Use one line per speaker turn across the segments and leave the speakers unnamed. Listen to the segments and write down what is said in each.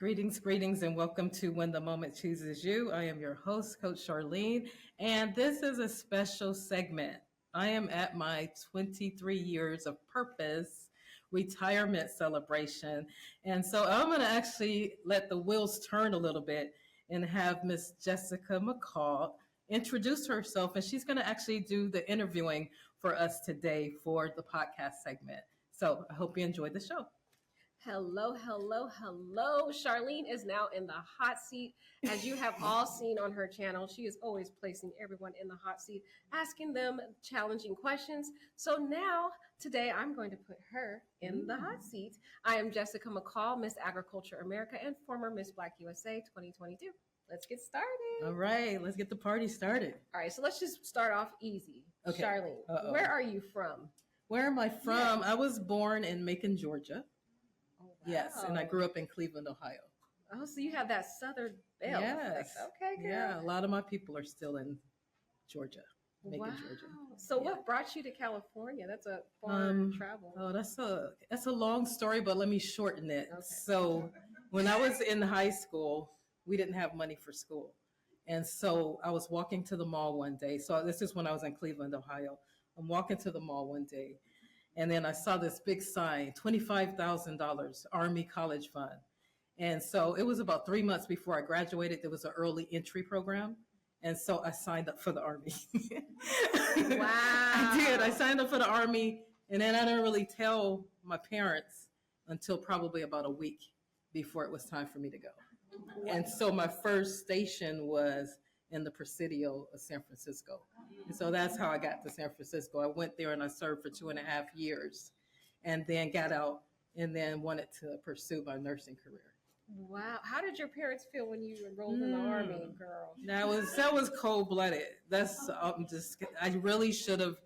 Greetings, and welcome to When the Moment Chooses You. I am your host, Coach Charlene, and this is a special segment. I am at my 23 years of purpose retirement celebration. And so I'm going to actually let the wheels turn a little bit and have Miss Jessica McCall introduce herself. And she's going to actually do the interviewing for us today for the podcast segment. So I hope you enjoyed the show.
Hello, hello, hello. Charlene is now in the hot seat. As you have all seen on her channel, she is always placing everyone in the hot seat, asking them challenging questions. So now, today, I'm going to put her in the hot seat. I am Jessica McCall, Miss Agriculture America and former Miss Black USA 2022. Let's get started.
All right, let's get the party started.
All right, so let's just start off easy. Okay. Charlene, where are you from?
Where am I from? I was born in Macon, Georgia. Yes, and I grew up in Cleveland, Ohio.
Oh, so you have that Southern belle.
Yes.
Okay, good.
Yeah, a lot of my people are still in Georgia, Macon, Georgia.
So what brought you to California? That's a far travel.
Oh, that's a long story, but let me shorten it.
Okay.
So when I was in high school, we didn't have money for school. And so I was walking to the mall one day. So this is when I was in Cleveland, Ohio. I'm walking to the mall one day. And then I saw this big sign, $25,000 Army College Fund. And so it was about 3 months before I graduated. There was an early entry program. And so I signed up for the Army.
Wow.
I did. I signed up for the Army. And then I didn't really tell my parents until probably about a week before it was time for me to go. Wow. And so my first station was in the Presidio of San Francisco. And so that's how I got to San Francisco. I went there and I served for 2.5 years and then got out and then wanted to pursue my nursing career.
Wow. How did your parents feel when you enrolled in the Army, girl?
That was cold-blooded. I really should have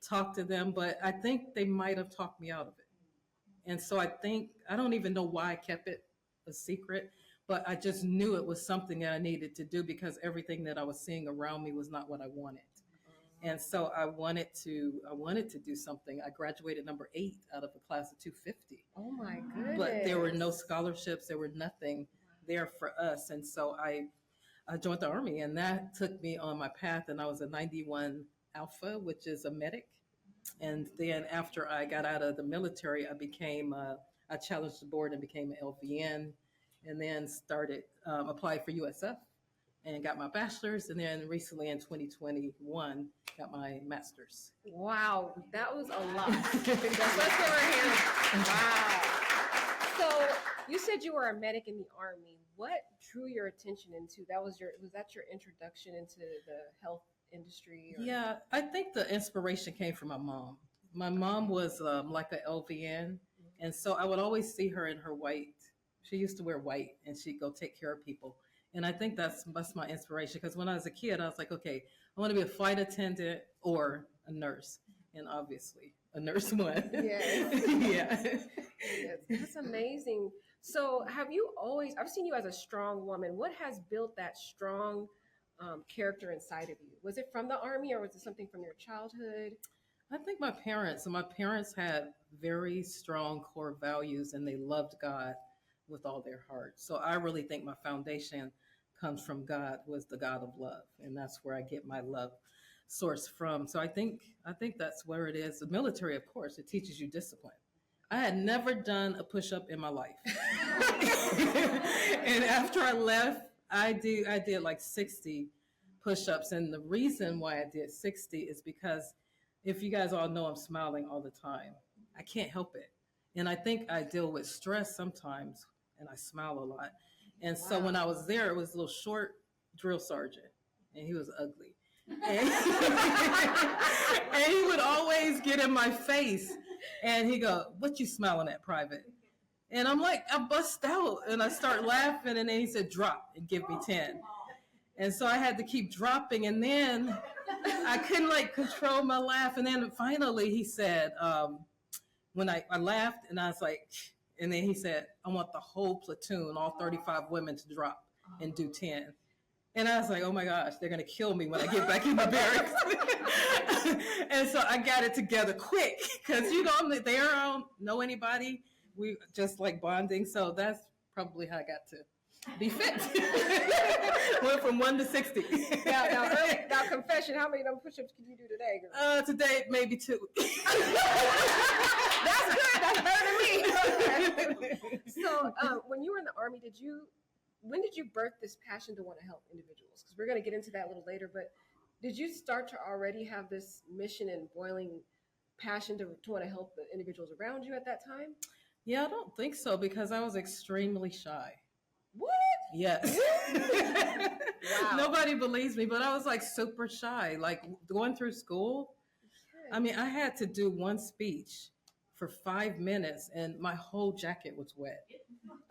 talked to them, but I think they might have talked me out of it. And so I don't even know why I kept it a secret, but I just knew it was something that I needed to do because everything that I was seeing around me was not what I wanted. And so I wanted to do something. I graduated number 8 out of a class of 250.
Oh my goodness.
But there were no scholarships. There were nothing there for us. And so I joined the Army, and that took me on my path. And I was a 91 Alpha, which is a medic. And then after I got out of the military, I challenged the board and became an LVN, and then applied for USF and got my bachelor's. And then recently in 2021, got my master's.
Wow, that was a lot. Let's give her a hand. Wow. So you said you were a medic in the Army. What drew your attention into was that your introduction into the health industry? Or?
Yeah, I think the inspiration came from my mom. My mom was like an LVN, and so I would always see her in her white. She used to wear white, and she'd go take care of people. And I think that's my inspiration, because when I was a kid, I was like, okay, I want to be a flight attendant or a nurse. And obviously, a nurse won.
Yes.
Yeah.
Yes. That's amazing. So I've seen you as a strong woman. What has built that strong character inside of you? Was it from the Army, or was it something from your childhood?
I think my parents had very strong core values, and they loved God with all their heart. So I really think my foundation comes from God, who is the God of love. And that's where I get my love source from. So I think that's where it is. The military, of course, it teaches you discipline. I had never done a push-up in my life. And after I left, I did like 60 push-ups. And the reason why I did 60 is because, if you guys all know, I'm smiling all the time. I can't help it. And I think I deal with stress sometimes, and I smile a lot. And so when I was there, it was a little short drill sergeant, and he was ugly. And, and he would always get in my face, and he go, "What you smiling at, Private?" And I'm like, I bust out, and I start laughing, and then he said, "Drop and give me 10." And so I had to keep dropping, and then I couldn't control my laugh. And then finally he said, when I laughed, and I was like, and then he said, "I want the whole platoon, all 35 women, to drop and do 10. And I was like, oh my gosh, they're going to kill me when I get back in my barracks. And so I got it together quick, because, they don't know anybody. We just like bonding. So that's probably how I got to be fit. Went from 1 to 60.
Now, confession, how many of them push-ups can you do today, girl?
Today, maybe 2.
That's good. That's better than me. So, when you were in the Army, when did you birth this passion to want to help individuals? Because we're going to get into that a little later, but did you start to already have this mission and boiling passion to want to help the individuals around you at that time?
Yeah, I don't think so because I was extremely shy.
What?
Yes.
Wow.
Nobody believes me, but I was like super shy. Like going through school, I mean, I had to do one speech for 5 minutes and my whole jacket was wet.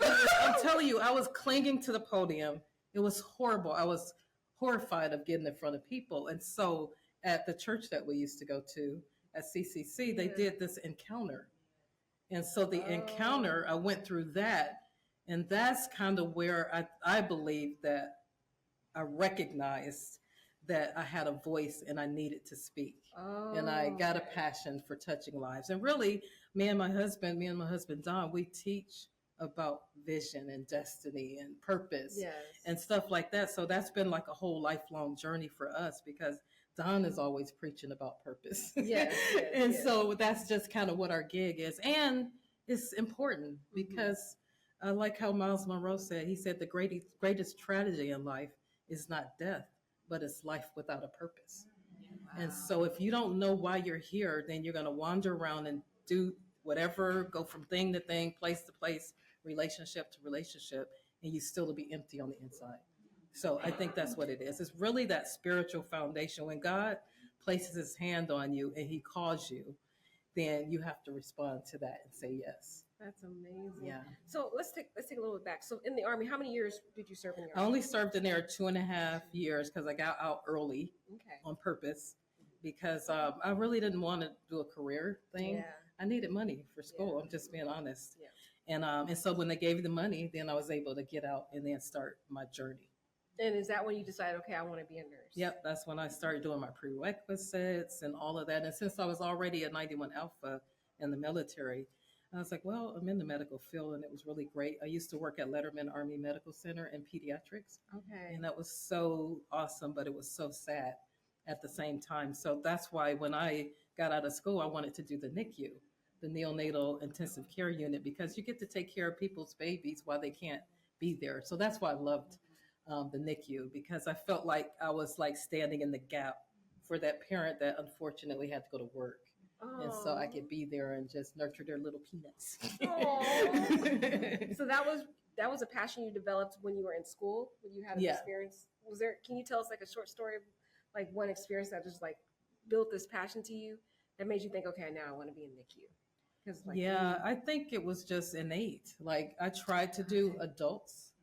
I'm telling you, I was clinging to the podium. It was horrible. I was horrified of getting in front of people. And so at the church that we used to go to at CCC, they did this encounter. And so the encounter, I went through that. And that's kind of where I believe that I recognized that I had a voice and I needed to speak. And I got a passion for touching lives. And really, me and my husband, Don, we teach about vision and destiny and purpose and stuff like that. So that's been like a whole lifelong journey for us because Don is always preaching about purpose. So that's just kind of what our gig is. And it's important because I like how Miles Monroe said, he said the greatest tragedy in life is not death, but it's life without a purpose. Wow. And so if you don't know why you're here, then you're going to wander around and do whatever, go from thing to thing, place to place, relationship to relationship, and you still will be empty on the inside. So I think that's what it is. It's really that spiritual foundation. When God places his hand on you and he calls you, then you have to respond to that and say yes.
That's amazing.
Yeah.
So let's take a little bit back. So in the Army, how many years did you serve in the Army?
I only served in there 2.5 years because I got out early on purpose because I really didn't want to do a career thing. Yeah. I needed money for school. I'm just being honest. Yeah. And so when they gave me the money, then I was able to get out and then start my journey.
And is that when you decided, okay, I want to be a nurse?
Yep, that's when I started doing my prerequisites and all of that. And since I was already a 91 Alpha in the military, I was like, well, I'm in the medical field, and it was really great. I used to work at Letterman Army Medical Center in pediatrics. Okay. And that was so awesome, but it was so sad at the same time. So that's why when I got out of school, I wanted to do the NICU, the neonatal intensive care unit, because you get to take care of people's babies while they can't be there. So that's why I loved the NICU, because I felt like I was like standing in the gap for that parent that unfortunately had to go to work. And so I could be there and just nurture their little peanuts.
So that was a passion you developed when you were in school, when you had an experience. Can you tell us like a short story of like one experience that just like built this passion to you that made you think, okay, now I want to be in NICU?
I think it was just innate. Like I tried to do adults.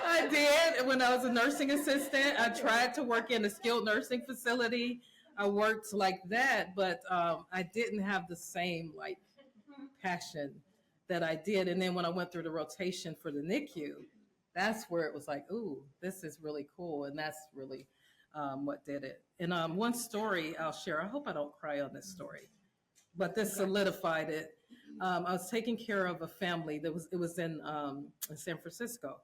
I did when I was a nursing assistant. I tried to work in a skilled nursing facility. I worked like that, but I didn't have the same like passion that I did. And then when I went through the rotation for the NICU, that's where it was like, ooh, this is really cool. And that's really what did it. And one story I'll share. I hope I don't cry on this story, but this solidified it. I was taking care of a family it was in San Francisco,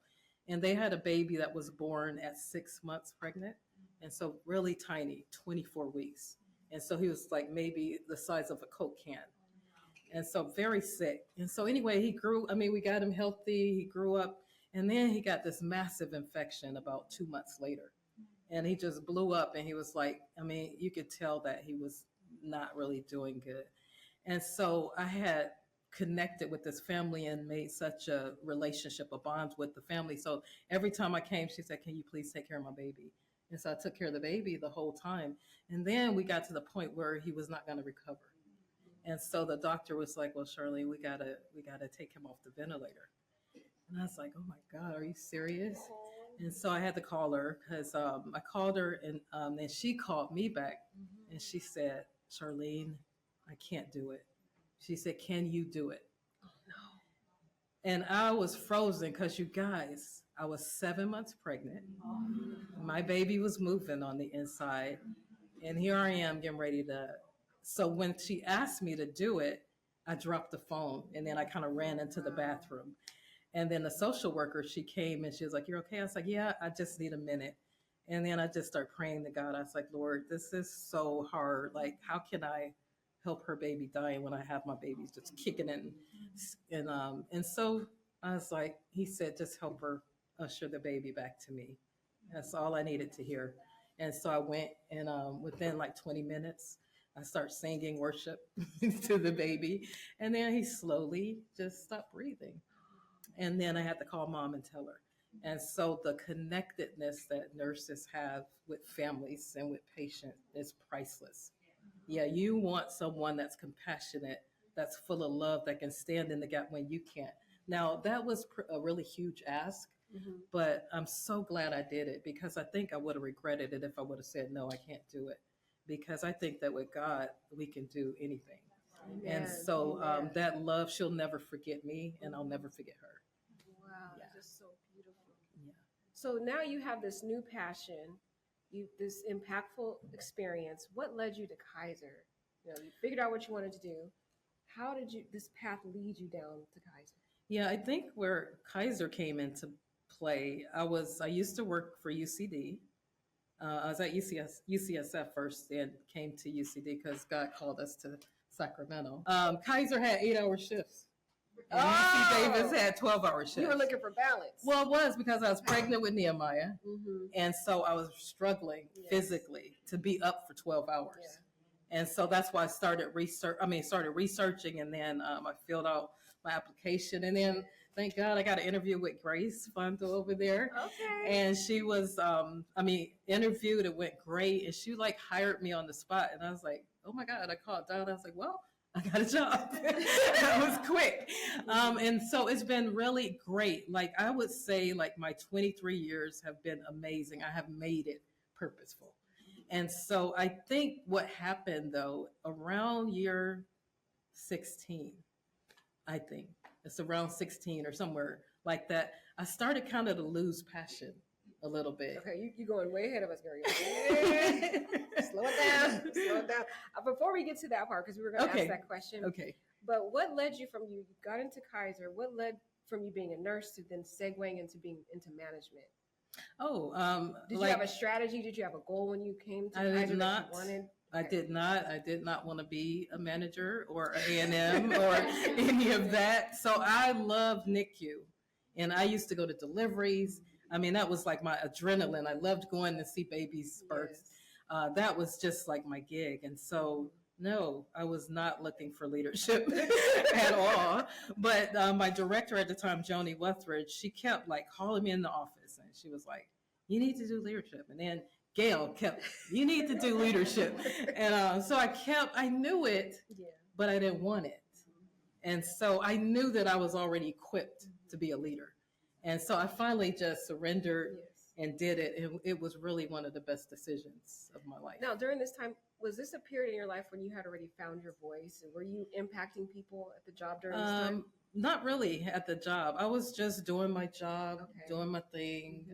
and they had a baby that was born at 6 months pregnant, and so really tiny, 24 weeks, and so he was like maybe the size of a Coke can, and so very sick. And so anyway, he grew. I mean, we got him healthy. He grew up, and then he got this massive infection about 2 months later, and he just blew up. And he was like, I mean, you could tell that he was not really doing good. And so I had connected with this family and made such a relationship, a bond with the family. So every time I came, she said, can you please take care of my baby? And so I took care of the baby the whole time. And then we got to the point where he was not going to recover. And so the doctor was like, well, Charlene, we gotta take him off the ventilator. And I was like, oh my God, are you serious? And so I had to call her because I called her and she called me back and she said, Charlene, I can't do it. She said, can you do it? Oh, no. And I was frozen because you guys, I was 7 months pregnant. Oh. My baby was moving on the inside. And here I am getting ready to. So when she asked me to do it, I dropped the phone and then I kind of ran into the bathroom. And then the social worker, she came and she was like, "You're okay?" I was like, "Yeah, I just need a minute." And then I just started praying to God. I was like, "Lord, this is so hard. Like, how can I help her baby dying when I have my babies just kicking in?" And so I was like, he said, "Just help her usher the baby back to me." That's all I needed to hear. And so I went, and within like 20 minutes, I start singing worship to the baby, and then he slowly just stopped breathing. And then I had to call mom and tell her. And so the connectedness that nurses have with families and with patients is priceless. Yeah, you want someone that's compassionate, that's full of love, that can stand in the gap when you can't. Now, that was a really huge ask,
Mhm.
but I'm so glad I did it because I think I would have regretted it if I would have said, no, I can't do it. Because I think that with God, we can do anything. And
Amen.
so
Amen.
that love, she'll never forget me, and I'll never forget her.
Wow,
Yeah.
that's just so beautiful.
Yeah.
So now you have this new passion, you this impactful experience. What led you to Kaiser? You figured out what you wanted to do. How did you this path lead you down to Kaiser?
Yeah, I think where Kaiser came into play, I used to work for UCD. I was at UCSF first, and came to UCD because God called us to Sacramento. Kaiser had 8-hour shifts, and UC Davis had 12-hour shifts.
You were looking for balance.
Well, it was because I was pregnant with Nehemiah,
Mm-hmm.
and so I was struggling physically to be up for 12 hours.
Yeah.
And so that's why I started researching, and then I filled out my application, and then thank God I got an interview with Grace Fonto over there.
Okay.
And she was, interviewed. It went great, and she like hired me on the spot, and I was like, oh my God! I called down. I was like, well, I got a job. That was quick. And so it's been really great. Like I would say, like my 23 years have been amazing. I have made it purposeful. And so I think what happened though, around year 16, I think it's around 16 or somewhere like that, I started kind of to lose passion a little bit.
Okay, you going way ahead of us, girl. Slow it down. Slow it down. Before we get to that part, because we were going to ask that question.
Okay.
But what led you from you got into Kaiser? What led from you being a nurse to then segueing into being into management? Did you have a strategy? Did you have a goal when you came to Kaiser?
I did not.
Okay.
I did not want to be a manager or an A&M or any of that. So I love NICU, and I used to go to deliveries. I mean, that was like my adrenaline. I loved going to see babies' births. That was just like my gig. And so, no, I was not looking for leadership at all. But my director at the time, Joni Wethridge, she kept like calling me in the office, and she was like, "You need to do leadership." And then Gail kept, "You need to do leadership." And so I knew it, but I didn't want it. And so I knew that I was already equipped to be a leader. And so I finally just surrendered and did it. And it was really one of the best decisions of my life.
Now, during this time, was this a period in your life when you had already found your voice? And were you impacting people at the job during this time?
Not really at the job. I was just doing my job, doing my thing.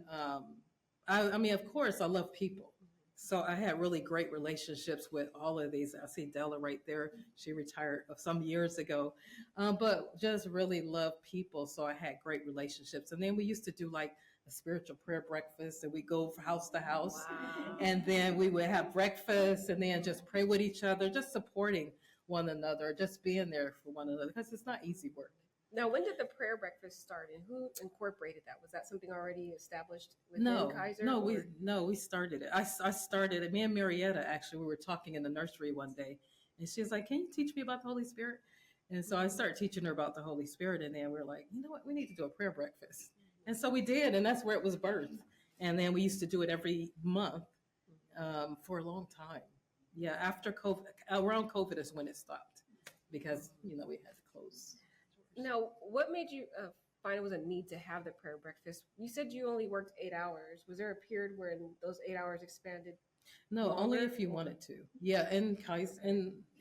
I mean, of course, I love people. So I had really great relationships with all of these. I see Della right there. She retired some years ago, but just really love people. So I had great relationships. And then we used to do like a spiritual prayer breakfast, and we go from house to house.
Wow.
And then we would have breakfast and then just pray with each other, just supporting one another, just being there for one another, because it's not easy work.
Now, when did the prayer breakfast start, and who incorporated that? Was that something already established within Kaiser?
No, we started it. I started it. Me and Marietta, actually, we were talking in the nursery one day, and she was like, "Can you teach me about the Holy Spirit?" And so I started teaching her about the Holy Spirit, and then we were like, you know what, we need to do a prayer breakfast. And so we did, and that's where it was birthed. And then we used to do it every month for a long time. Yeah, after COVID, around COVID is when it stopped, because, we had to close.
Now, what made you find it was a need to have the prayer breakfast? You said you only worked 8 hours. Was there a period when those 8 hours expanded?
No, only if you wanted to. Yeah, in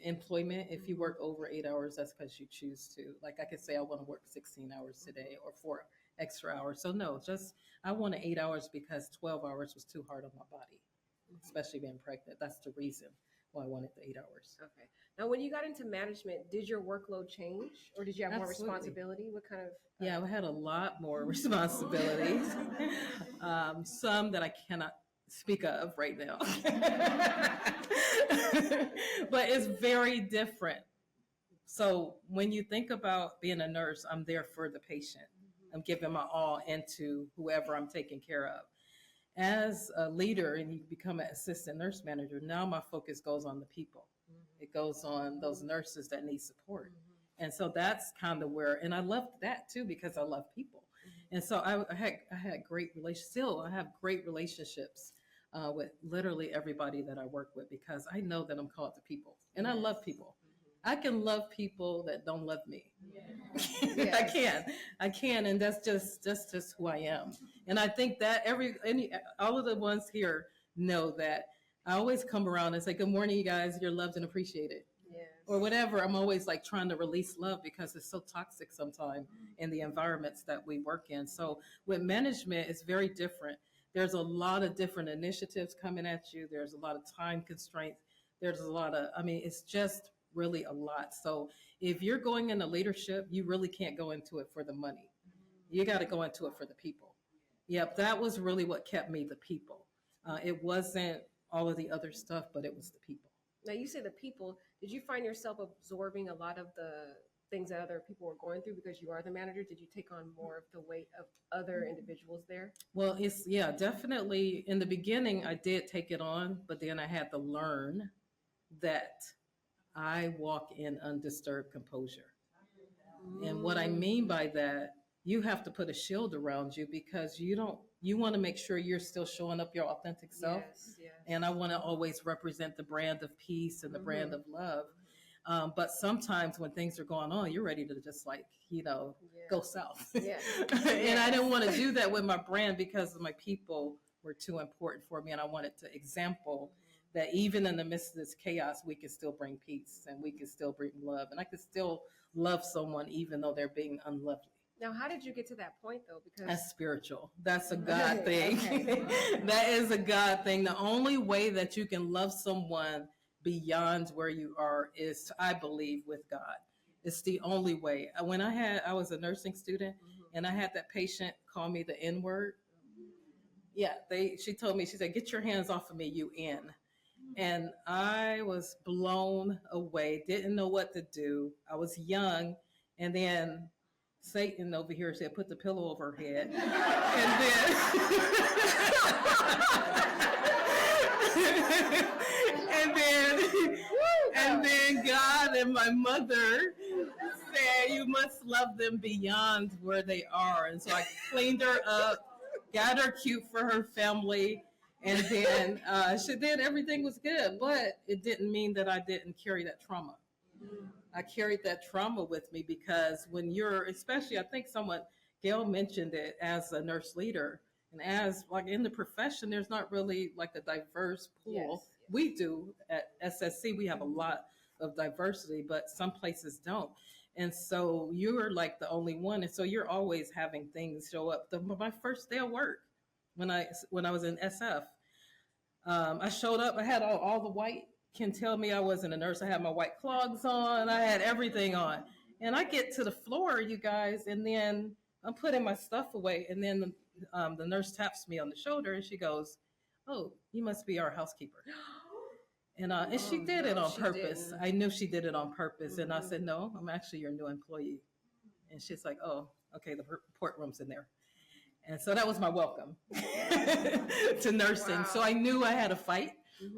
employment, if you work over 8 hours, that's because you choose to. Like I could say I want to work 16 hours today or 4 extra hours. So no, just I wanted 8 hours because 12 hours was too hard on my body, especially being pregnant. That's the reason. why I wanted the 8 hours.
Okay. Now, when you got into management, did your workload change, or did you have more
Absolutely.
responsibility? What kind of?
Yeah, I had a lot more responsibilities, some that I cannot speak of right now. But it's very different. So when you think about being a nurse, I'm there for the patient. I'm giving my all into whoever I'm taking care of. As a leader and you become an assistant nurse manager, now my focus goes on the people. It goes on those nurses that need support. And so that's kind of where, and I loved that too because I love people. And so I had great relationships. Still, I have great relationships with literally everybody that I work with because I know that I'm called to people, and I love people. I can love people that don't love me.
Yes.
I can, and that's just who I am. And I think that all of the ones here know that I always come around and say, "Good morning, you guys. You're loved and appreciated."
Yes.
Or whatever. I'm always like trying to release love because it's so toxic sometimes in the environments that we work in. So with management, it's very different. There's a lot of different initiatives coming at you. There's a lot of time constraints. There's a lot of, I mean, it's just really a lot. So if you're going into leadership, you really can't go into it for the money. You got to go into it for the people. Yep, that was really what kept me the people. It wasn't all of the other stuff, but it was the people.
Now, you say the people. Did you find yourself absorbing a lot of the things that other people were going through because you are the manager? Did you take on more of the weight of other individuals there?
Well, yeah, definitely. In the beginning, I did take it on, but then I had to learn that I walk in undisturbed composure. And what I mean by that, you have to put a shield around you because you want to make sure you're still showing up your authentic self.
Yes, yes.
And I want to always represent the brand of peace and the brand of love. But sometimes when things are going on, you're ready to just go south.
Yeah.
And I didn't want to do that with my brand because my people were too important for me. And I wanted to example that even in the midst of this chaos, we can still bring peace and we can still bring love. And I can still love someone even though they're being unlovely.
Now, how did you get to that point, though? Because
That's spiritual. That's a God thing.
Okay.
That is a God thing. The only way that you can love someone beyond where you are is, I believe, with God. It's the only way. When I was a nursing student and I had that patient call me the N word. Yeah, she told me, she said, "Get your hands off of me, you N." And I was blown away, didn't know what to do. I was young. And then Satan over here said, "Put the pillow over her head." And then God and my mother said, "You must love them beyond where they are." And so I cleaned her up, got her cute for her family. And then everything was good, but it didn't mean that I didn't carry that trauma. I carried that trauma with me because when especially, I think Gail mentioned it as a nurse leader and as like in the profession, there's not really like a diverse pool.
Yes.
We do at SSC, we have a lot of diversity, but some places don't. And so you're like the only one. And so you're always having things show up. My first day of work, when I was in SF, I showed up. I had all the white. Can tell me I wasn't a nurse. I had my white clogs on. I had everything on, and I get to the floor, you guys, and then I'm putting my stuff away, and then the nurse taps me on the shoulder, and she goes, "Oh, you must be our housekeeper." And she did it on purpose.
Didn't.
I knew she did it on purpose, and I said, "No, I'm actually your new employee." And she's like, "Oh, okay, the report room's in there." And so that was my welcome to nursing. Wow. So I knew I had a fight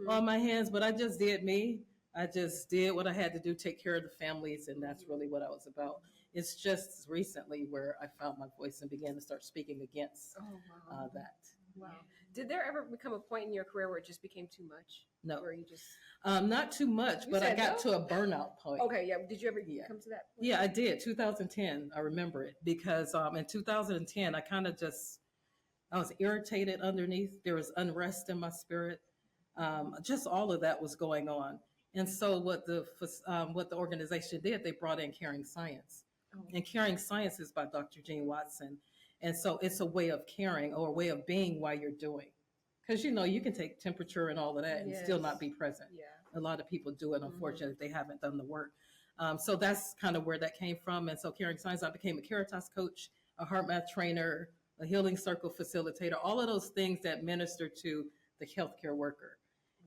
on my hands, but I just did me. I just did what I had to do, take care of the families, and that's really what I was about. It's just recently where I found my voice and began to start speaking against that.
Wow. Did there ever become a point in your career where it just became too much?
No.
Where you just...
not too much, but I got to a burnout point.
Okay, yeah. Did you ever come to that point?
Yeah, I did. 2010, I remember it. Because in 2010, I was irritated underneath. There was unrest in my spirit. Just all of that was going on. And so what the organization did, they brought in Caring Science. Oh. And Caring Science is by Dr. Jean Watson. And so it's a way of caring or a way of being while you're doing. Because, you can take temperature and all of that and still not be present.
Yeah.
a lot of people do it, unfortunately, if they haven't done the work. So that's kind of where that came from. And so Caring Science, I became a Caritas coach, a heart math trainer, a healing circle facilitator, all of those things that minister to the healthcare worker.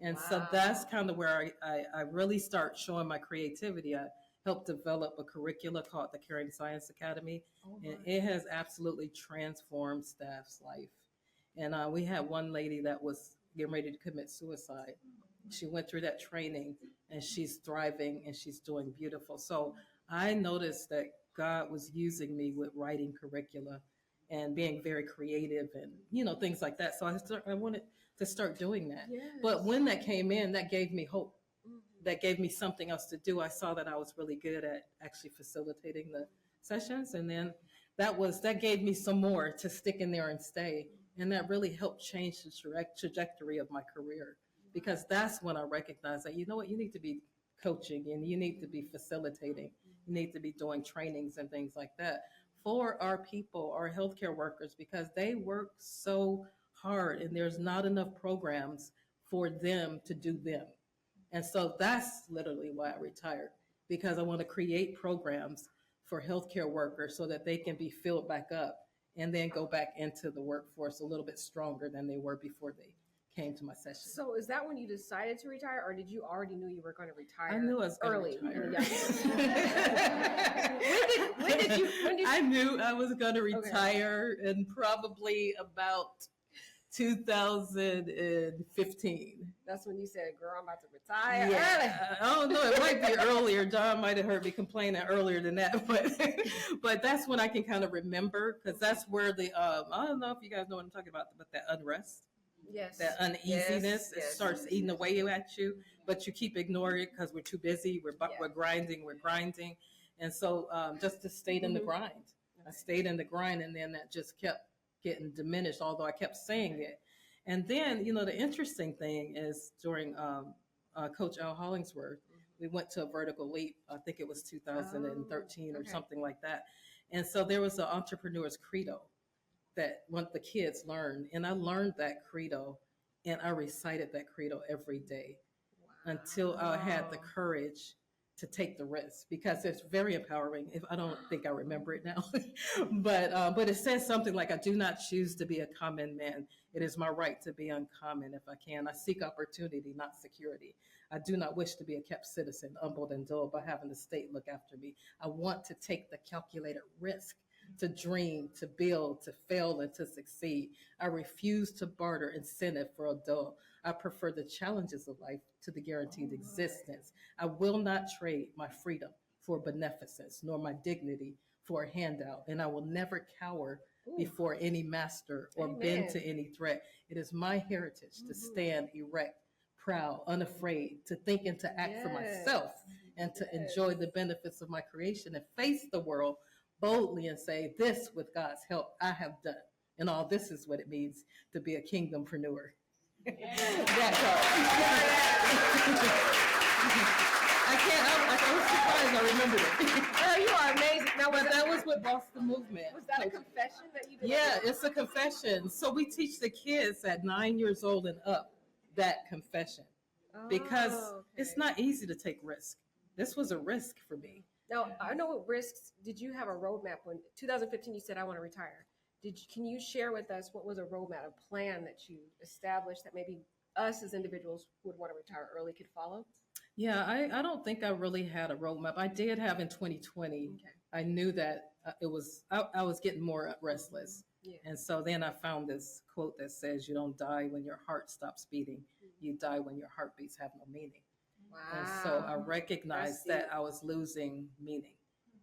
And so that's kind of where I really start showing my creativity. I helped develop a curricula called the Caring Science Academy, and it has absolutely transformed staff's life. And we had one lady that was getting ready to commit suicide. She went through that training and she's thriving and she's doing beautiful. So I noticed that God was using me with writing curricula and being very creative and, things like that. So I wanted to start doing that.
Yes.
But when that came in, that gave me hope. That gave me something else to do. I saw that I was really good at actually facilitating the sessions. And then that gave me some more to stick in there and stay. And that really helped change the trajectory of my career, because that's when I recognized that, you know what, you need to be coaching and you need to be facilitating. You need to be doing trainings and things like that for our people, our healthcare workers, because they work so hard and there's not enough programs for them to do them. And so that's literally why I retired, because I want to create programs for healthcare workers so that they can be filled back up and then go back into the workforce a little bit stronger than they were before they came to my session.
So is that when you decided to retire, or did you already knew you were going to retire?
I knew I was
early.
Retire.
I
knew I was going to retire in probably about 2015.
That's when you said, girl, I'm about to retire.
Yeah. I don't know. It might be earlier. John might have heard me complaining earlier than that, but that's when I can kind of remember, because that's where the, I don't know if you guys know what I'm talking about, but that unrest.
Yes.
That uneasiness, it starts eating away at you, but you keep ignoring it because we're too busy. We're grinding. And so just to stay in the grind. I stayed in the grind, and then that just kept getting diminished, although I kept saying it. And then, the interesting thing is during Coach Al Hollingsworth, we went to a vertical leap. I think it was 2013 or something like that. And so there was an entrepreneur's credo that the kids learned. And I learned that credo and I recited that credo every day until I had the courage to take the risk, because it's very empowering. If I don't think I remember it now, but it says something like, I do not choose to be a common man. It is my right to be uncommon if I can. I seek opportunity, not security. I do not wish to be a kept citizen, humbled and dull by having the state look after me. I want to take the calculated risk, to dream, to build, to fail, and to succeed. I refuse to barter incentive for a dull. I prefer the challenges of life to the guaranteed existence. I will not trade my freedom for beneficence, nor my dignity for a handout. And I will never cower before any master or bend to any threat. It is my heritage to stand erect, proud, unafraid, to think and to act for myself, and to enjoy the benefits of my creation and face the world boldly and say, this, with God's help, I have done. And all this is what it means to be a kingdompreneur. That's all. I was surprised I remembered it.
Oh, you are amazing. Now,
that was what bossed the movement.
Was that a confession that you did?
Yeah, it's a confession. So we teach the kids at 9 years old and up that confession, because it's not easy to take risk. This was a risk for me.
Now, I know what risks. Did you have a roadmap when 2015 you said, I want to retire? Can you share with us what was a roadmap, a plan that you established that maybe us as individuals who would want to retire early could follow?
Yeah, I don't think I really had a roadmap. I did have in 2020. Okay. I knew that I was getting more restless. Yeah. And so then I found this quote that says, you don't die when your heart stops beating. You die when your heartbeats have no meaning. Wow. And so I recognized that I was losing meaning.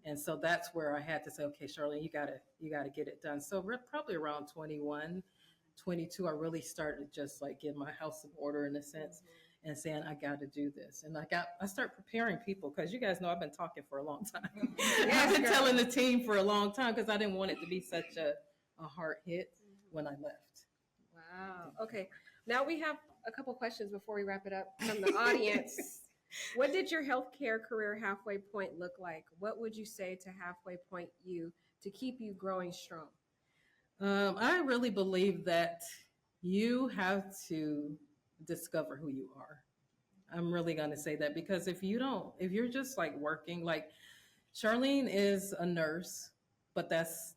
And so that's where I had to say, okay, Charlene, you gotta get it done. So probably around 21, 22, I really started just like getting my house in order in a sense, and saying, I got to do this. And I start preparing people, because you guys know I've been talking for a long time. I've been telling the team for a long time, because I didn't want it to be such a hard hit when I left.
Wow. Okay. Now we have a couple questions before we wrap it up from the audience. What did your healthcare career halfway point look like? What would you say to halfway point you to keep you growing strong?
I really believe that you have to discover who you are. I'm really going to say that because if you're just like working, like Charlene is a nurse, but that's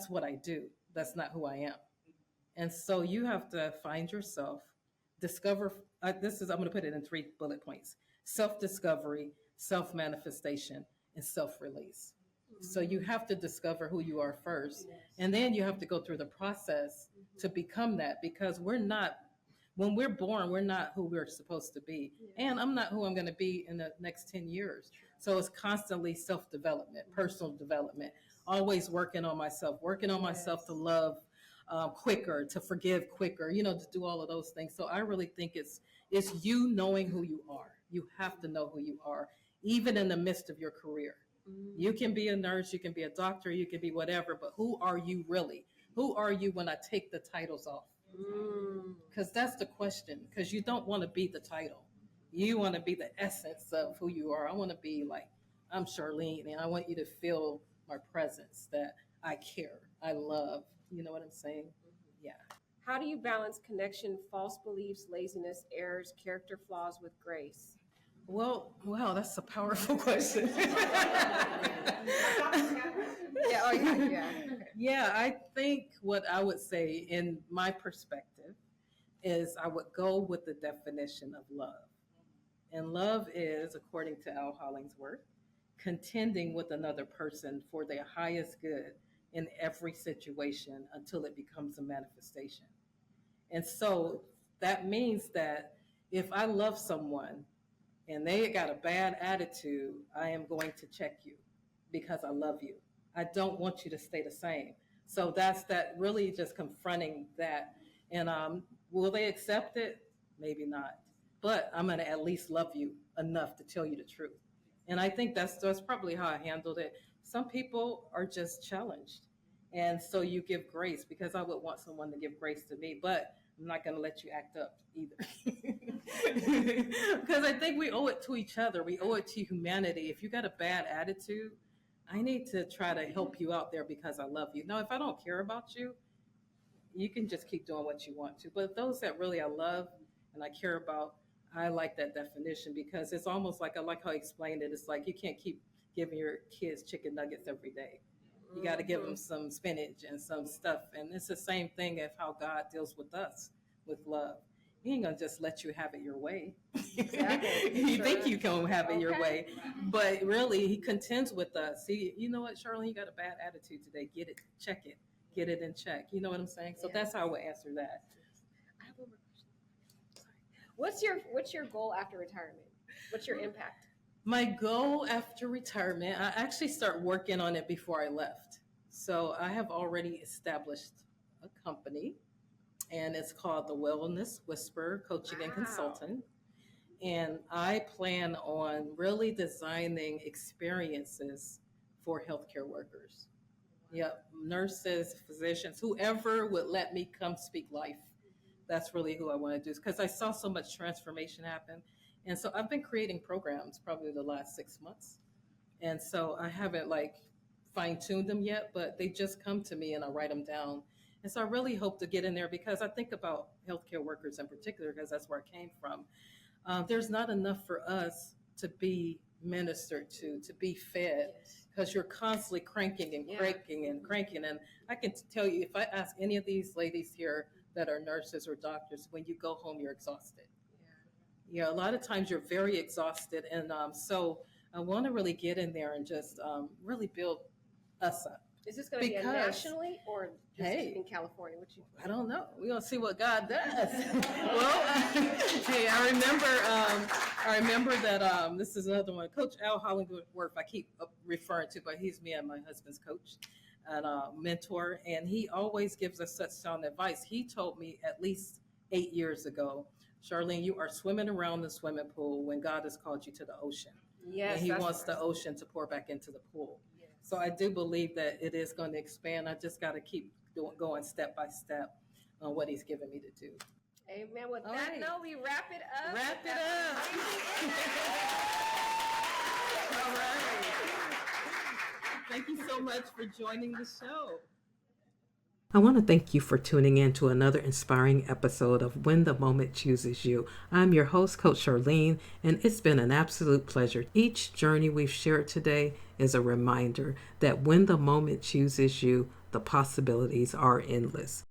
what I do. That's not who I am. And so you have to find yourself, discover. I'm going to put it in 3 bullet points: self discovery, self manifestation, and self release. So you have to discover who you are first, and then you have to go through the process to become that because when we're born, we're not who we're supposed to be. And I'm not who I'm going to be in the next 10 years. So it's constantly self development, personal development, always working on myself to love quicker, to forgive quicker, to do all of those things. So I really think it's you knowing who you are. You have to know who you are, even in the midst of your career. You can be a nurse, you can be a doctor, you can be whatever, but who are you really? Who are you when I take the titles off? Because that's the question. Because you don't want to be the title. You want to be the essence of who you are. I want to be like, I'm Charlene, and I want you to feel my presence, that I care, I love. You know what I'm saying? Yeah.
How do you balance connection, false beliefs, laziness, errors, character flaws with grace?
Well, wow, that's a powerful question.
Yeah, oh yeah, yeah. Okay.
Yeah, I think what I would say in my perspective is I would go with the definition of love. And love is, according to Al Hollingsworth, contending with another person for their highest good in every situation until it becomes a manifestation. And so that means that if I love someone and they got a bad attitude, I am going to check you because I love you. I don't want you to stay the same. So that's that really just confronting that. And will they accept it? Maybe not. But I'm going to at least love you enough to tell you the truth. And I think that's probably how I handled it. Some people are just challenged. And so you give grace because I would want someone to give grace to me, but I'm not going to let you act up either. Because I think we owe it to each other. We owe it to humanity. If you got a bad attitude, I need to try to help you out there because I love you. Now, if I don't care about you, you can just keep doing what you want to. But those that really I love and I care about, I like that definition because it's almost like I like how he explained it. It's like you can't keep giving your kids chicken nuggets every day. You got to give them some spinach and some stuff. And it's the same thing of how God deals with us with love. He ain't going to just let you have it your way.
Exactly.
You think you can have it your way. But really, he contends with us. See, you know what, Charlene, you got a bad attitude today. Get it, check it, get it in check. You know what I'm saying? So that's how I would answer that.
I have one more question. What's your goal after retirement? What's your impact?
My goal after retirement, I actually start working on it before I left. So I have already established a company, and it's called the Wellness Whisperer Coaching and Consulting. And I plan on really designing experiences for healthcare workers. Yep, nurses, physicians, whoever would let me come speak life. That's really who I want to do because I saw so much transformation happen. And so I've been creating programs probably the last 6 months. And so I haven't fine-tuned them yet, but they just come to me and I write them down. And so I really hope to get in there because I think about healthcare workers in particular because that's where I came from. There's not enough for us to be ministered to be fed because you're constantly cranking and cranking and cranking. And I can tell you, if I ask any of these ladies here that are nurses or doctors, when you go home, you're exhausted. Yeah, a lot of times you're very exhausted. And so I want to really get in there and just really build us up.
Is this going to be nationally or just in California?
I don't know. We're going to see what God does. Well, hey, I remember that this is another one. Coach Al Hollingsworth, I keep referring to, but he's me and my husband's coach and mentor. And he always gives us such sound advice. He told me at least 8 years ago, Charlene, you are swimming around the swimming pool when God has called you to the ocean.
Yes,
and he wants the ocean to pour back into the pool. Yes. So I do believe that it is going to expand. I just got to keep going step by step on what he's given me to do.
Amen. With that note, we wrap it up.
Wrap it up. All right. Thank you so much for joining the show. I want to thank you for tuning in to another inspiring episode of When the Moment Chooses You. I'm your host, Coach Charlene, and it's been an absolute pleasure. Each journey we've shared today is a reminder that when the moment chooses you, the possibilities are endless.